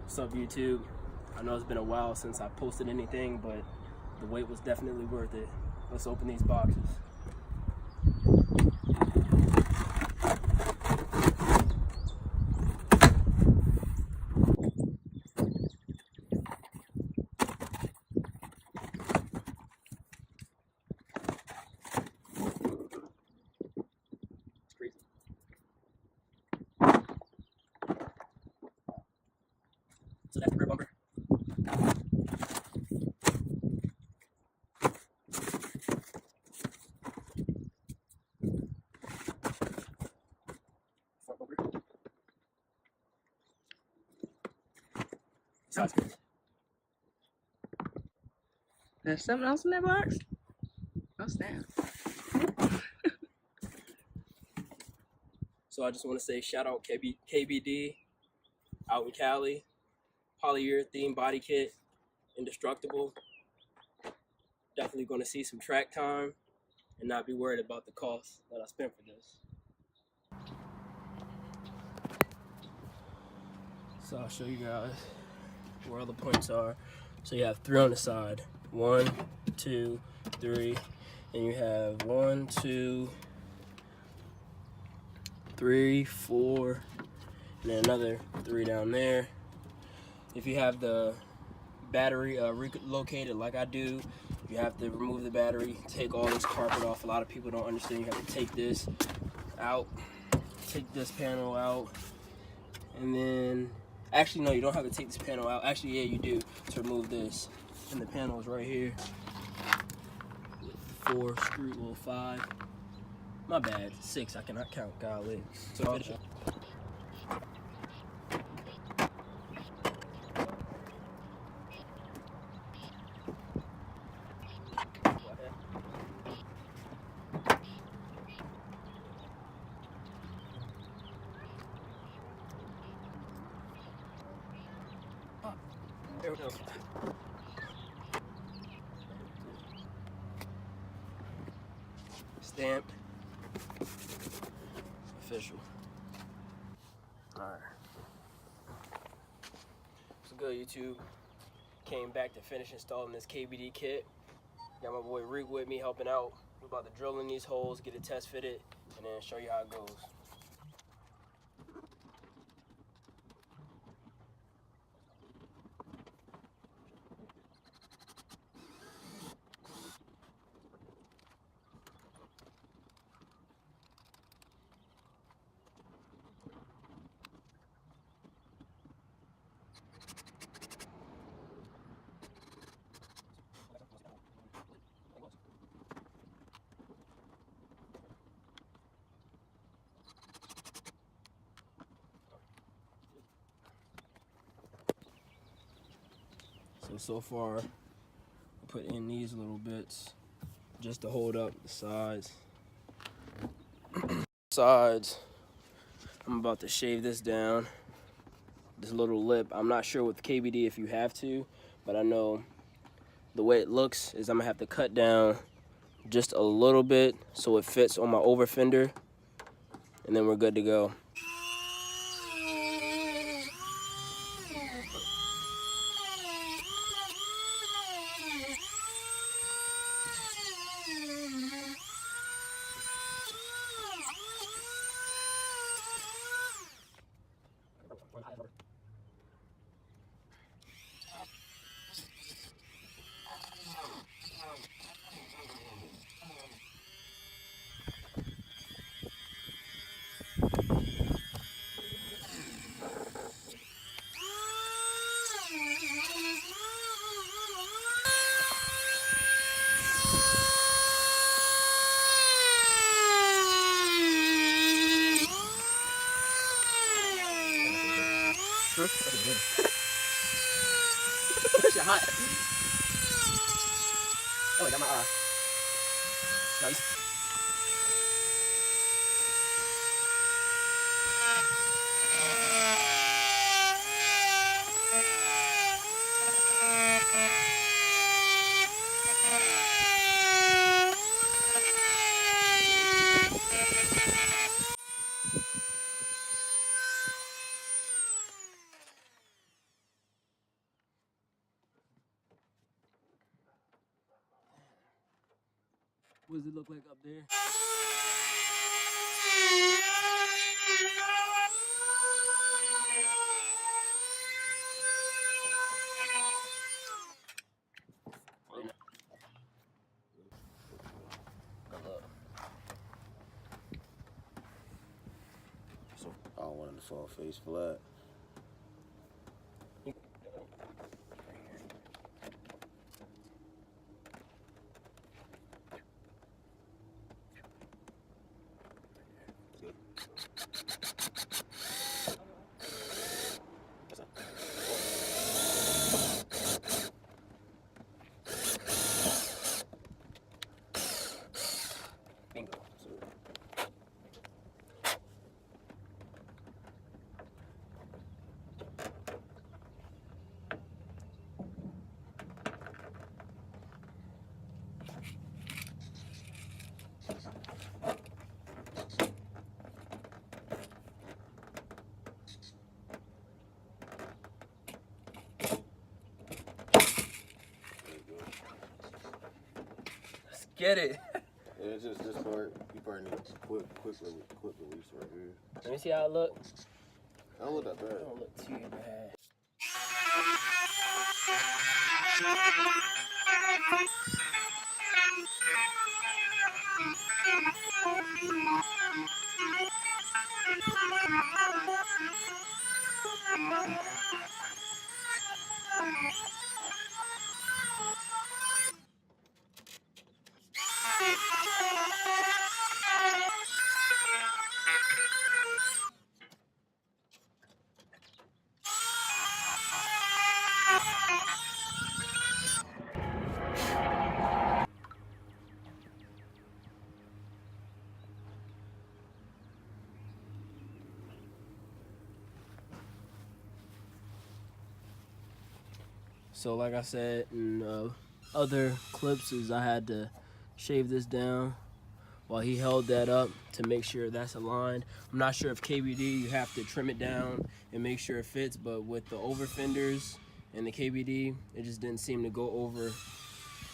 What's up, YouTube? I know it's been a while since I posted anything, but the wait was definitely worth it. Let's open these boxes. So that's the rear bumper. Front bumper. Side skirts. There's something else in that box? Oh, snap. So I just want to say shout out KBD out in Cali. Polyurethane body kit, indestructible. Definitely going to see some track time and not be worried about the cost that I spent for this. So I'll show you guys where all the points are. So you have 3 on the side. 1, 2, 3, and you have 1, 2, 3, 4, and then another 3 down there. If you have the battery relocated like I do, you have to remove the battery, take all this carpet off. A lot of people don't understand. You have to take this out, take this panel out, and then actually no, you don't have to take this panel out. Actually, yeah, you do, to remove this. And the panel is right here. 4 screw, well, 5. My bad, 6. I cannot count. Golly. So finish it. There we go. Stamped. Official. Alright. So good, YouTube. Came back to finish installing this KBD kit. Got my boy Rick with me helping out. We're about to drill in these holes, get it test fitted, and then show you how it goes. So far, I put in these little bits just to hold up the sides. I'm about to shave this down, this little lip. I'm not sure with KBD if you have to, but I know the way it looks is I'm gonna have to cut down just a little bit so it fits on my over fender, and then we're good to go. That shit hot. Oh, I got my nice. What does it look like up there? So I don't want him to fall face flat. Bingo. Let's get it. Yeah, it's just this part. You probably need a quick release right here. Let me see how it looks. I don't look that bad. It don't look too bad. So like I said in other clips is I had to shave this down while he held that up to make sure that's aligned. I'm not sure if KBD you have to trim it down and make sure it fits, but with the over fenders and the KBD, it just didn't seem to go over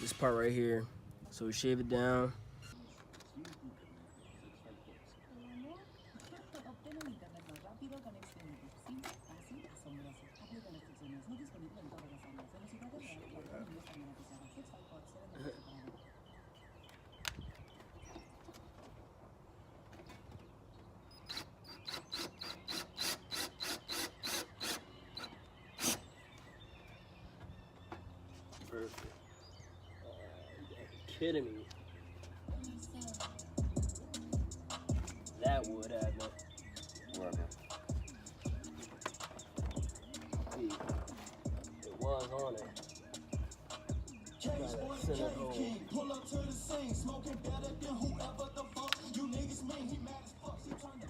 this part right here. So we shave it down. Perfect. You kidding me? That would happen. Whatever. It was on it. Pull up to the scene, smoking better than whoever the fuck you niggas mean. He mad as fuck. He trying to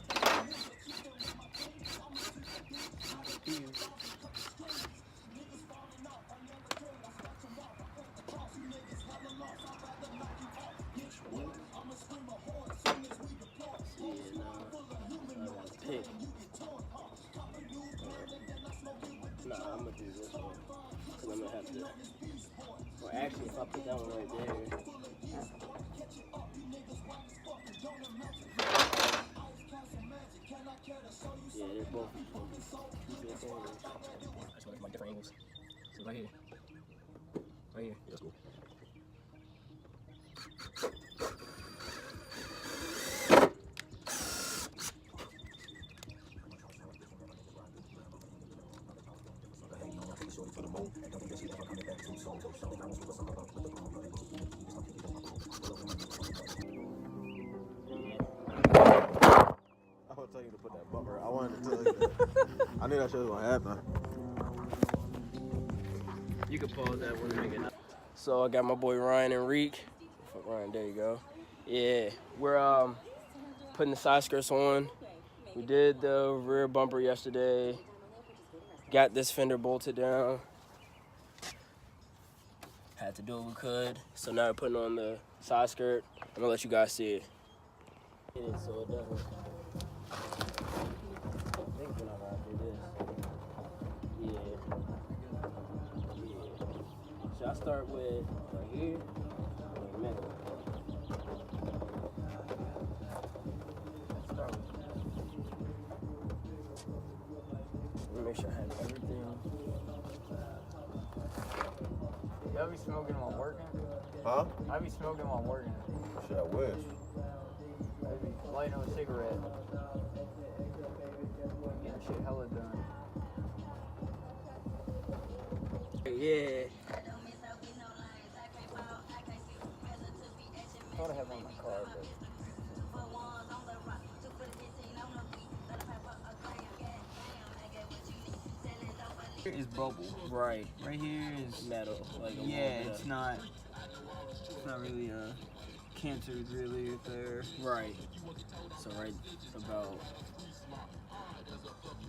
niggas falling off. I never cared. I scratch them off. I cut the cross. You niggas hella lost. I'd rather knock you off. Bitch, what? I'ma scream a horn as soon as we deploy. Full of humanoids. Pick. You get torn off. Cop a new blood and then I smoke it with the Nah, I'm gonna do this one. Cause I'm gonna have to. Or actually, if I put that one right there. Yeah, they're both. I just want to get my different angles. So right here. Right here. That's cool. I was telling you to put that bumper. I wanted to tell you that. I knew that shit was gonna happen. You can pause that one and make it. So I got my boy Ryan and Reek. Fuck Ryan, there you go. Yeah, we're putting the side skirts on. We did the rear bumper yesterday. Got this fender bolted down. Had to do what we could. So now we're putting on the side skirt. I'm gonna let you guys see it. So it doesn't. I think whenever I do this. Yeah. Yeah. Should I start with right here or the middle? make sure I have everything. Y'all be smoking while working? Huh? I be smoking while working. Shit, I wish. I be lighting up a cigarette. Getting shit hella done. Yeah. I thought I had one in my car, but here is bubble. Right. Right here is Metal. Like a yeah, little bit it's not really a cancer really right there. Right. So right about.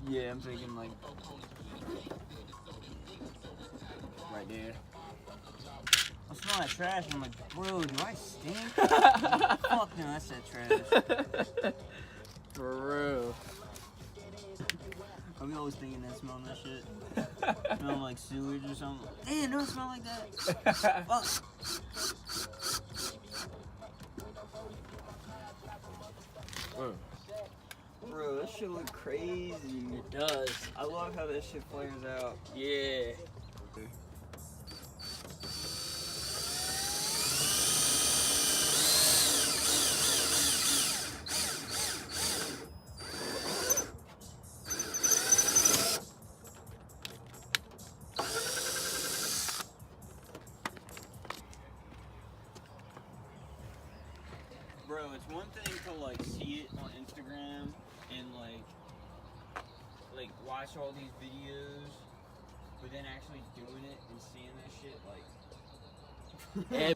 Yeah, I'm thinking like Right there. I smell that trash and I'm like, bro, do I stink? Fuck no, that's that trash. For real. I be always thinking that, smelling that shit. Smelling like sewage or something. Damn, don't smell like that. Fuck. Bro, that shit look crazy. It does. I love how that shit flares out. Yeah. Bro, it's one thing to like see it on Instagram and like watch all these videos, but then actually doing it and seeing that shit like And